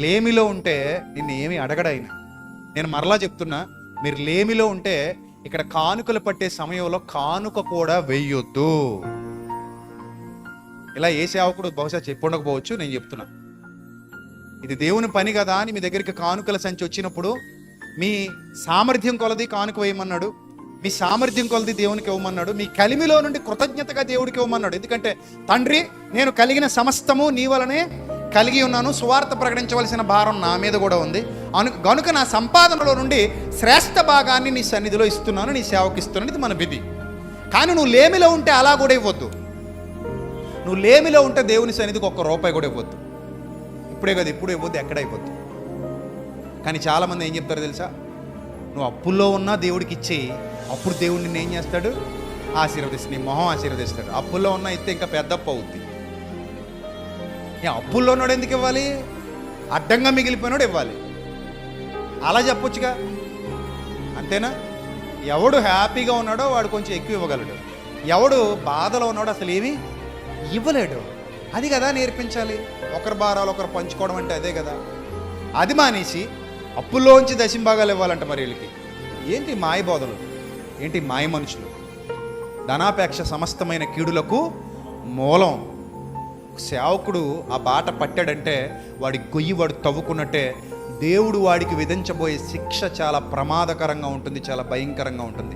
లేమిలో ఉంటే నిన్ను ఏమి అడగడైనా. నేను మరలా చెప్తున్నా, మీరు లేమిలో ఉంటే ఇక్కడ కానుకలు పట్టే సమయంలో కానుక కూడా వెయ్యొద్దు. ఇలా ఏ సేవకుడు బహుశా చెప్పుండకపోవచ్చు, నేను చెప్తున్నా. ఇది దేవుని పని కదా అని మీ దగ్గరికి కానుకల సంచి వచ్చినప్పుడు మీ సామర్థ్యం కొలది కానుక వేయమన్నాడు, మీ సామర్థ్యం కొలది దేవునికి ఇవ్వమన్నాడు, మీ కలిమిలో నుండి కృతజ్ఞతగా దేవుడికి ఇవ్వమన్నాడు. ఎందుకంటే తండ్రి, నేను కలిగిన సమస్తము నీ వలనే కలిగి ఉన్నాను, సువార్త ప్రకటించవలసిన భారం నా మీద కూడా ఉంది, గనుక నా సంపాదనలో నుండి శ్రేష్ఠ భాగాన్ని నీ సన్నిధిలో ఇస్తున్నాను, నీ సేవకు ఇస్తున్నాను. ఇది మన విధి. కానీ నువ్వు లేమిలో ఉంటే అలా కూడా ఇవ్వద్దు. నువ్వు లేమిలో ఉంటే దేవుని సన్నిధికి ₹1 కూడా ఇవ్వద్దు. ఇప్పుడే కదా, ఇప్పుడు ఇవ్వద్దు, ఎక్కడ ఇవ్వద్దు. కానీ చాలామంది ఏం చెప్తారో తెలుసా, నువ్వు అప్పుల్లో ఉన్నా దేవుడికి ఇచ్చేయి, అప్పుడు దేవుడు నిన్ను ఏం చేస్తాడు, ఆశీర్వదిస్తాడు, నీ మొహం ఆశీర్వదిస్తాడు. అప్పుల్లో ఉన్నా ఇస్తే ఇంకా పెద్ద అప్పు అవుద్ది. అప్పుల్లో ఉన్నాడు ఎందుకు ఇవ్వాలి, అడ్డంగా మిగిలిపోయినాడు ఇవ్వాలి. అలా చెప్పొచ్చుగా, అంతేనా? ఎవడు హ్యాపీగా ఉన్నాడో వాడు కొంచెం ఎక్కువ ఇవ్వగలడు, ఎవడు బాధలో ఉన్నాడో అసలు ఏమీ ఇవ్వలేడు. అది కదా నేర్పించాలి. ఒకరి భారాలు ఒకరు పంచుకోవడం అంటే అదే కదా. అది మానేసి అప్పుల్లోంచి దశంభాగాలు ఇవ్వాలంట. మరి వీళ్ళకి ఏంటి మాయ బోధలు, ఏంటి మాయ మనుషులు. ధనాపేక్ష సమస్తమైన కీడులకు మూలం. సేవకుడు ఆ బాట పట్టాడంటే వాడి గొయ్యి వాడు తవ్వుకున్నట్టే. దేవుడు వాడికి విధించబోయే శిక్ష చాలా ప్రమాదకరంగా ఉంటుంది, చాలా భయంకరంగా ఉంటుంది.